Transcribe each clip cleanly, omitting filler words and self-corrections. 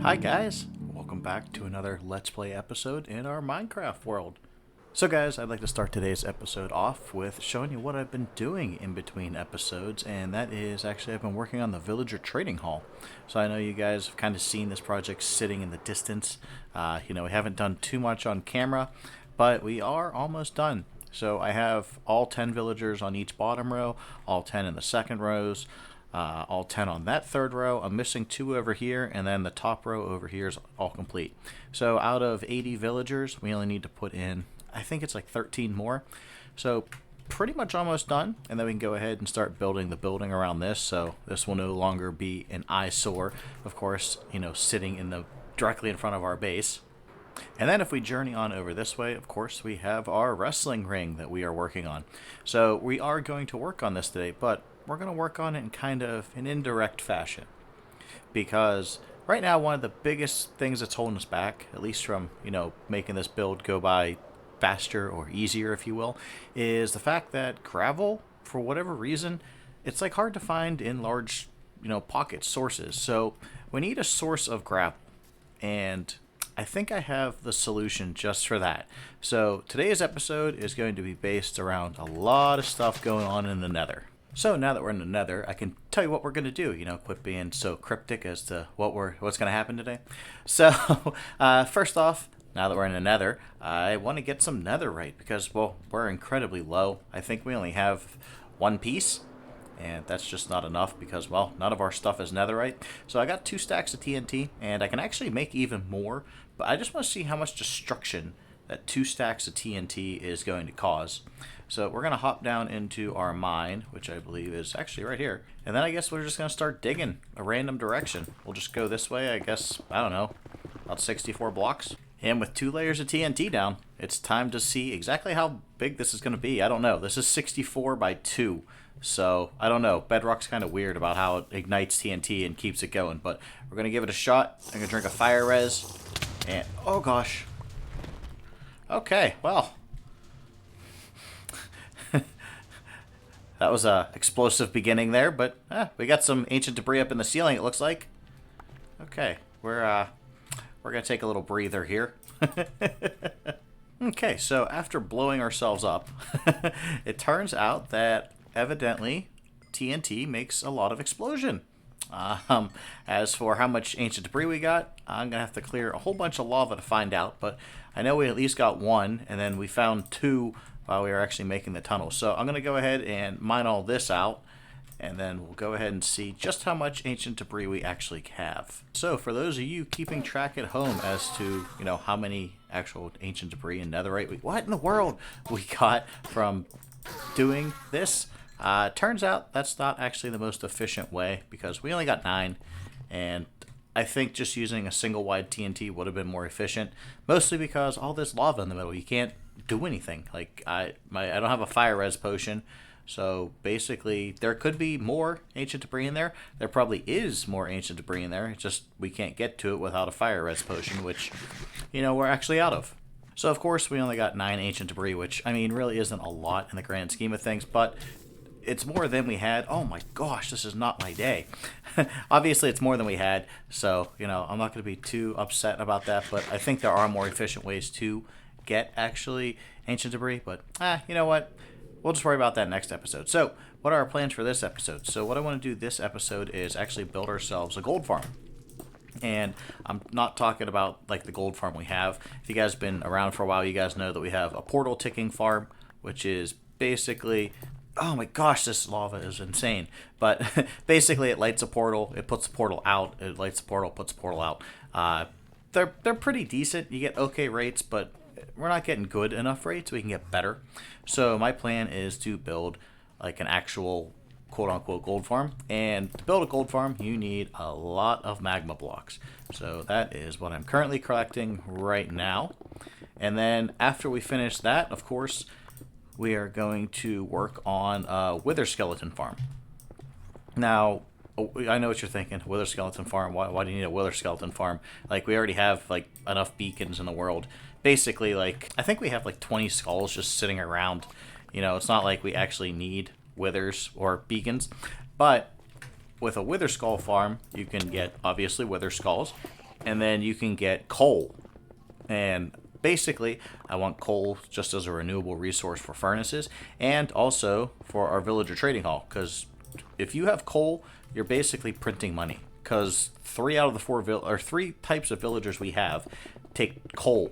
Hi guys, welcome back to another Let's Play episode in our Minecraft world. So guys, I'd like to start today's episode off with showing you what I've been doing in between episodes, and that is actually I've been working on the villager trading hall. So I know you guys have kind of seen this project sitting in the distance. We haven't done too much on camera, but we are almost done. So I have all 10 villagers on each bottom row, all 10 in the second rows, all 10 on that third row. I'm missing 2 over here, and then the top row over here is all complete. So out of 80 villagers, we only need to put in, I think it's like 13 more. So pretty much almost done, and then we can go ahead and start building the building around this. So this will no longer be an eyesore, of course, sitting in the directly in front of our base. And then if we journey on over this way, of course, we have our wrestling ring that we are working on. So we are going to work on this today, but we're going to work on it in kind of an indirect fashion. Because right now, one of the biggest things that's holding us back, at least from, making this build go by faster or easier, if you will, is the fact that gravel, for whatever reason, it's like hard to find in large, pocket sources. So we need a source of gravel. And I think I have the solution just for that. So today's episode is going to be based around a lot of stuff going on in the nether. So now that we're in the nether, I can tell you what we're going to do, quit being so cryptic as to what's going to happen today. So first off, now that we're in the nether, I want to get some netherite because, well, we're incredibly low. I think we only have 1 piece. And that's just not enough because, well, none of our stuff is netherite. So I got 2 stacks of TNT, and I can actually make even more. But I just want to see how much destruction that 2 stacks of TNT is going to cause. So we're going to hop down into our mine, which I believe is actually right here. And then I guess we're just going to start digging a random direction. We'll just go this way, I guess, I don't know, about 64 blocks. And with 2 layers of TNT down, it's time to see exactly how big this is going to be. I don't know. This is 64 by 2. So, I don't know. Bedrock's kind of weird about how it ignites TNT and keeps it going. But we're going to give it a shot. I'm going to drink a fire res. And, oh gosh. Okay, well. That was a explosive beginning there. But we got some ancient debris up in the ceiling, it looks like. Okay, we're going to take a little breather here. Okay, so after blowing ourselves up, it turns out that evidently TNT makes a lot of explosion. As for how much ancient debris we got, I'm gonna have to clear a whole bunch of lava to find out, but I know we at least got 1, and then we found 2 while we were actually making the tunnel. So I'm gonna go ahead and mine all this out, and then we'll go ahead and see just how much ancient debris we actually have. So for those of you keeping track at home as to, how many actual ancient debris and netherite what in the world we got from doing this, turns out that's not actually the most efficient way because we only got 9, and I think just using a single wide TNT would have been more efficient, mostly because all this lava in the middle, you can't do anything. Like I don't have a fire res potion, so basically there could be more ancient debris in there. There probably is more ancient debris in there. It's just we can't get to it without a fire res potion, which we're actually out of. So of course we only got 9 ancient debris, which I mean really isn't a lot in the grand scheme of things, but it's more than we had. Oh my gosh, this is not my day. Obviously it's more than we had, so I'm not going to be too upset about that, but I think there are more efficient ways to get actually ancient debris, but you know what? We'll just worry about that next episode. So what are our plans for this episode? So what I want to do this episode is actually build ourselves a gold farm. And I'm not talking about like the gold farm we have. If you guys have been around for a while, you guys know that we have a portal ticking farm, which is basically, oh my gosh, this lava is insane. But basically it lights a portal, it puts the portal out, it lights the portal, puts the portal out. They're pretty decent. You get okay rates, but we're not getting good enough rates. We can get better. So my plan is to build like an actual quote-unquote gold farm, and to build a gold farm you need a lot of magma blocks. So that is what I'm currently collecting right now, and then after we finish that, of course, we are going to work on a wither skeleton farm. Now I know what you're thinking, wither skeleton farm, why do you need a wither skeleton farm? Like we already have like enough beacons in the world. Basically, like I think we have like 20 skulls just sitting around. It's not like we actually need withers or beacons, but with a wither skull farm you can get obviously wither skulls, and then you can get coal. And basically, I want coal just as a renewable resource for furnaces and also for our villager trading hall. Because if you have coal, you're basically printing money. Because three out of the three types of villagers we have take coal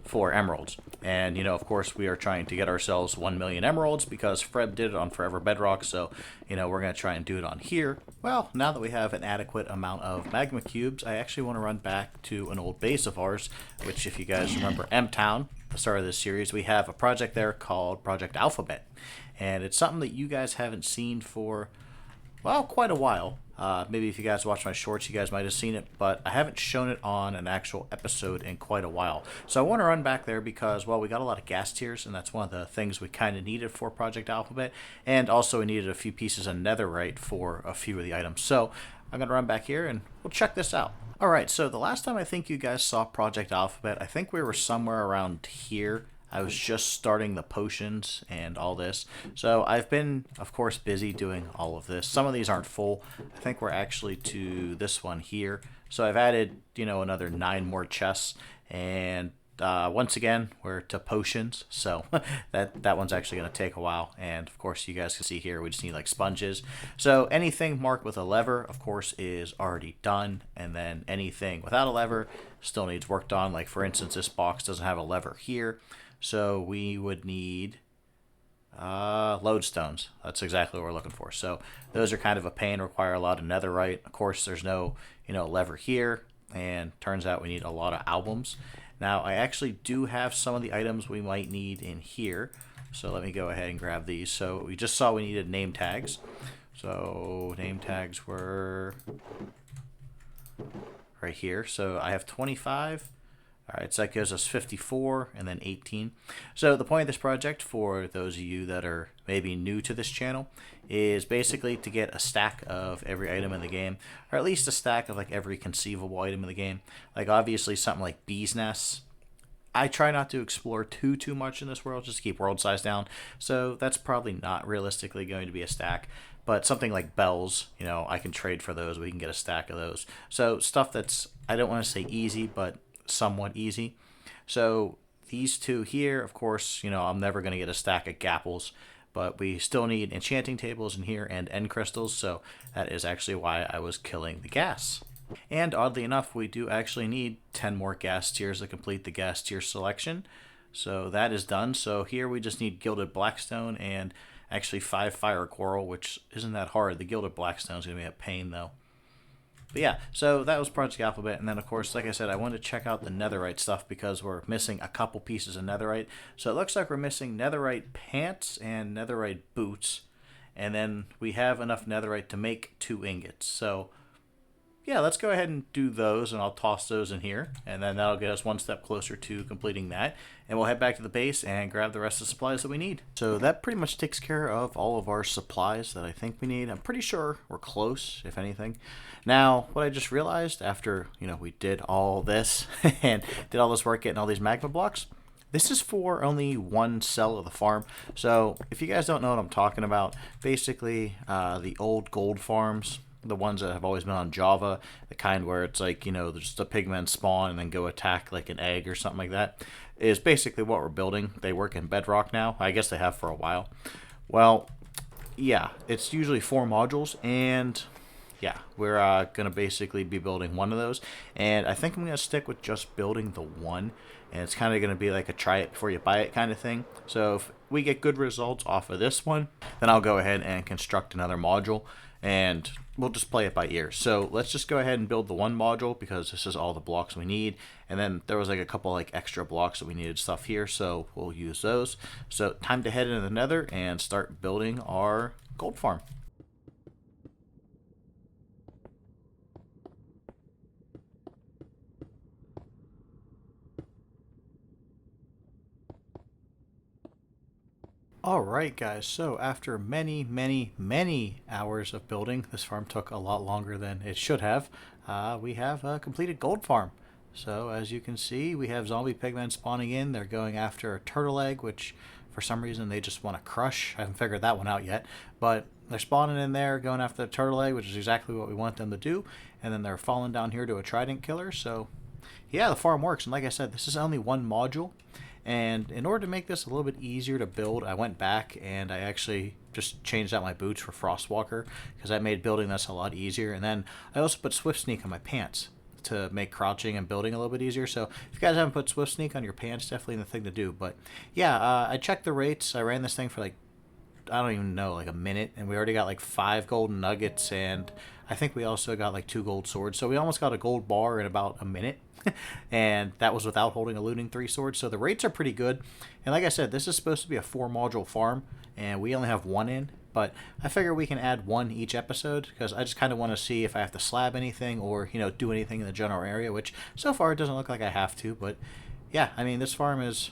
for emeralds. And, of course, we are trying to get ourselves 1 million emeralds because Fred did it on Forever Bedrock. So, we're going to try and do it on here. Well, now that we have an adequate amount of magma cubes, I actually want to run back to an old base of ours, which, if you guys remember M-Town, the start of this series, we have a project there called Project Alphabet. And it's something that you guys haven't seen for, well, quite a while. Maybe if you guys watch my shorts, you guys might have seen it, but I haven't shown it on an actual episode in quite a while. So I want to run back there because, well, we got a lot of gas tiers, and that's one of the things we kind of needed for Project Alphabet, and also we needed a few pieces of netherite for a few of the items. So I'm going to run back here, and we'll check this out. Alright, so the last time I think you guys saw Project Alphabet, I think we were somewhere around here. I was just starting the potions and all this. So I've been, of course, busy doing all of this. Some of these aren't full. I think we're actually to this one here. So I've added, another 9 more chests. And once again, we're to potions. So that one's actually going to take a while. And, of course, you guys can see here, we just need, like, sponges. So anything marked with a lever, of course, is already done. And then anything without a lever still needs worked on. Like, for instance, this box doesn't have a lever here. So we would need lodestones. That's exactly what we're looking for. So those are kind of a pain, require a lot of netherite. Of course, there's no lever here, and turns out we need a lot of albums. Now, I actually do have some of the items we might need in here. So let me go ahead and grab these. So we just saw we needed name tags. So name tags were right here. So I have 25. Alright, so that gives us 54 and then 18. So the point of this project, for those of you that are maybe new to this channel, is basically to get a stack of every item in the game, or at least a stack of like every conceivable item in the game. Like obviously something like bees nests, I try not to explore too much in this world, just to keep world size down. So that's probably not realistically going to be a stack. But something like bells, I can trade for those. We can get a stack of those. So stuff that's, I don't want to say easy, but somewhat easy. So these two here, of course, I'm never going to get a stack of gapples, but we still need enchanting tables in here and end crystals, so that is actually why I was killing the gas. And oddly enough, we do actually need 10 more gas tiers to complete the gas tier selection. So that is done. So here we just need gilded blackstone and actually 5 fire coral, which isn't that hard. The gilded blackstone is going to be a pain though. But yeah, so that was Project Alphabet, and then of course, like I said, I wanted to check out the netherite stuff because we're missing a couple pieces of netherite. So it looks like we're missing netherite pants and netherite boots, and then we have enough netherite to make 2 ingots. So yeah, let's go ahead and do those, and I'll toss those in here, and then that'll get us one step closer to completing that, and we'll head back to the base and grab the rest of the supplies that we need. So that pretty much takes care of all of our supplies that I think we need. I'm pretty sure we're close, if anything. Now, what I just realized after, we did all this and did all this work getting all these magma blocks, this is for only 1 cell of the farm. So if you guys don't know what I'm talking about, basically the old gold farms, the ones that have always been on Java, the kind where it's like, just a pigman spawn and then go attack like an egg or something like that, is basically what we're building. They work in Bedrock now. I guess they have for a while. Well, yeah, it's usually 4 modules, and yeah, we're going to basically be building one of those. And I think I'm going to stick with just building the one, and it's kind of going to be like a try it before you buy it kind of thing. So if we get good results off of this one, then I'll go ahead and construct another module, and we'll just play it by ear. So let's just go ahead and build the one module because this is all the blocks we need. And then there was like a couple like extra blocks that we needed stuff here, so we'll use those. So time to head into the nether and start building our gold farm. Alright guys, so after many hours of building, this farm took a lot longer than it should have, we have a completed gold farm. So as you can see, we have zombie pigmen spawning in. They're going after a turtle egg, which For some reason, they just want to crush. I haven't figured that one out yet. But they're spawning in there, going after the turtle egg, which is exactly what we want them to do. And then they're falling down here to a trident killer. So, yeah, the farm works. And like I said, this is only one module. And in order to make this a little bit easier to build, I went back and I actually just changed out my boots for Frostwalker because that made building this a lot easier. And then I also put Swift Sneak on my pants to make crouching and building a little bit easier. So if you guys haven't put Swift Sneak on your pants, definitely the thing to do. But yeah, I checked the rates. I ran this thing for like, I don't even know, like a minute, and we already got like 5 golden nuggets, and I think we also got like 2 gold swords. So we almost got a gold bar in about a minute. And that was without holding a looting 3 swords. So the rates are pretty good. And like I said, this is supposed to be a 4 module farm, and we only have 1 in. But I figure we can add 1 each episode because I just kind of want to see if I have to slab anything or, do anything in the general area, which so far it doesn't look like I have to. But yeah, I mean, this farm is,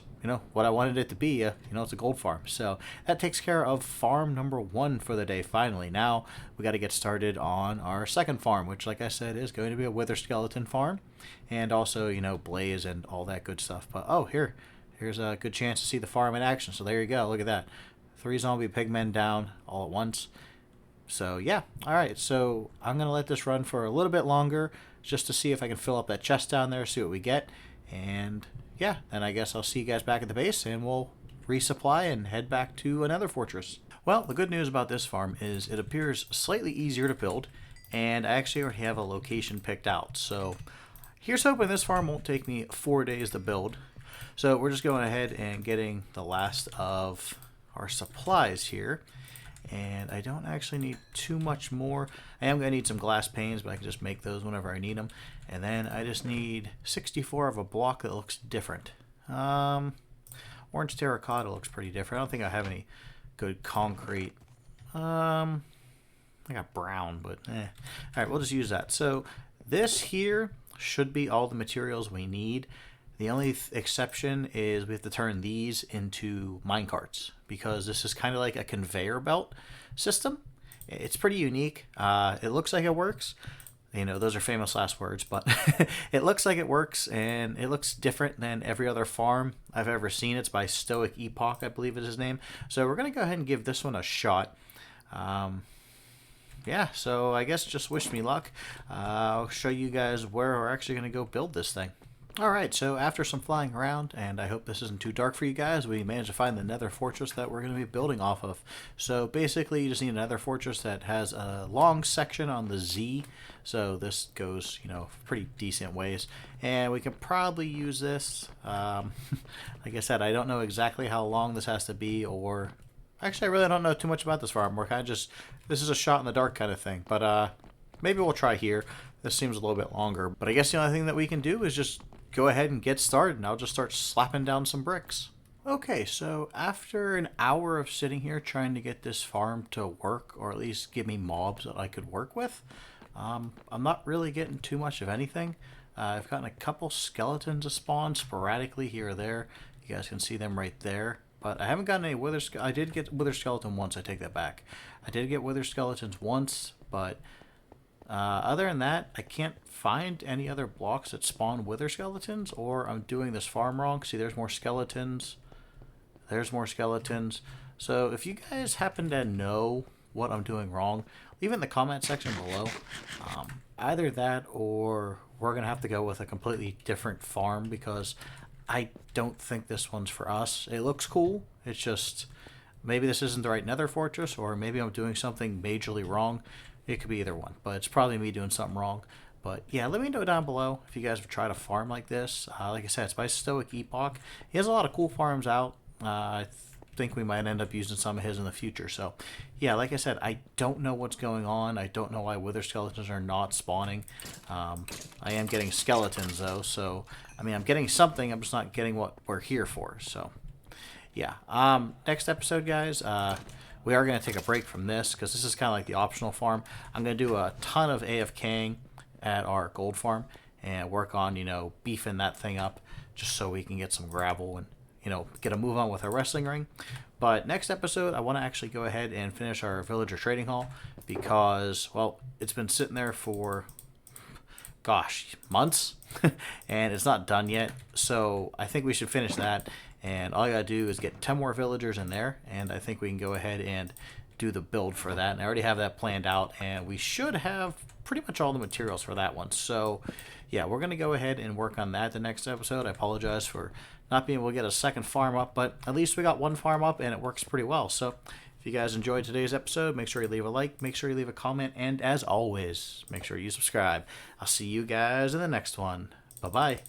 what I wanted it to be. It's a gold farm. So that takes care of farm number 1 for the day finally. Now we got to get started on our second farm, which, like I said, is going to be a wither skeleton farm. And also, blaze and all that good stuff. But, oh, here's a good chance to see the farm in action. So there you go. Look at that. 3 zombie pigmen down all at once. So, yeah. All right. So I'm going to let this run for a little bit longer just to see if I can fill up that chest down there, see what we get. And, yeah, then I guess I'll see you guys back at the base, and we'll resupply and head back to another fortress. Well, the good news about this farm is it appears slightly easier to build, and I actually already have a location picked out. So here's hoping this farm won't take me 4 days to build. So we're just going ahead and getting the last of our supplies here. And I don't actually need too much more. I am going to need some glass panes, but I can just make those whenever I need them. And then I just need 64 of a block that looks different. Orange terracotta looks pretty different. I don't think I have any good concrete. I got brown, but eh. Alright, we'll just use that. So this here should be all the materials we need. The only exception is we have to turn these into minecarts because this is kind of like a conveyor belt system. It's pretty unique. It looks like it works. Those are famous last words, but it looks like it works, and it looks different than every other farm I've ever seen. It's by Stoic Epoch, I believe is his name. So we're going to go ahead and give this one a shot. Yeah, so I guess just wish me luck. I'll show you guys where we're actually going to go build this thing. Alright, so after some flying around, and I hope this isn't too dark for you guys, we managed to find the nether fortress that we're going to be building off of. So basically, you just need a nether fortress that has a long section on the Z, so this goes, pretty decent ways. And we can probably use this. Like I said, I don't know exactly how long this has to be, or actually, I really don't know too much about this farm. We're kind of just, this is a shot in the dark kind of thing, but maybe we'll try here. This seems a little bit longer, but I guess the only thing that we can do is just go ahead and get started, and I'll just start slapping down some bricks. Okay, so after an hour of sitting here trying to get this farm to work, or at least give me mobs that I could work with, I'm not really getting too much of anything. I've gotten a couple skeletons to spawn sporadically here or there. You guys can see them right there. But I haven't gotten any wither skeleton. I did get wither skeleton once, I take that back. I did get wither skeletons once, but other than that, I can't find any other blocks that spawn wither skeletons, or I'm doing this farm wrong. See, there's more skeletons. There's more skeletons. So if you guys happen to know what I'm doing wrong, leave it in the comment section below. Either that, or we're going to have to go with a completely different farm, because I don't think this one's for us. It looks cool. It's just, maybe this isn't the right nether fortress, or maybe I'm doing something majorly wrong. It could be either one, but it's probably me doing something wrong. But yeah, let me know down below if you guys have tried a farm like this. Like I said, it's by Stoic Epoch. He has a lot of cool farms out. I think we might end up using some of his in the future. So yeah, like I said, I don't know what's going on. I don't know why wither skeletons are not spawning. I am getting skeletons though, so I mean, I'm getting something. I'm just not getting what we're here for. So yeah, next episode, guys, we are going to take a break from this because this is kind of like the optional farm. I'm going to do a ton of AFKing at our gold farm and work on, beefing that thing up just so we can get some gravel and, get a move on with our wrestling ring. But next episode, I want to actually go ahead and finish our villager trading hall because, well, it's been sitting there for, gosh, months and it's not done yet. So I think we should finish that And all I gotta do is get 10 more villagers in there, and I think we can go ahead and do the build for that. And I already have that planned out, and we should have pretty much all the materials for that one. So yeah, we're gonna go ahead and work on that the next episode. I apologize for not being able to get a second farm up, but at least we got one farm up and it works pretty well. So if you guys enjoyed today's episode, make sure you leave a like, make sure you leave a comment, and as always, make sure you subscribe. I'll see you guys in the next one. Bye-bye.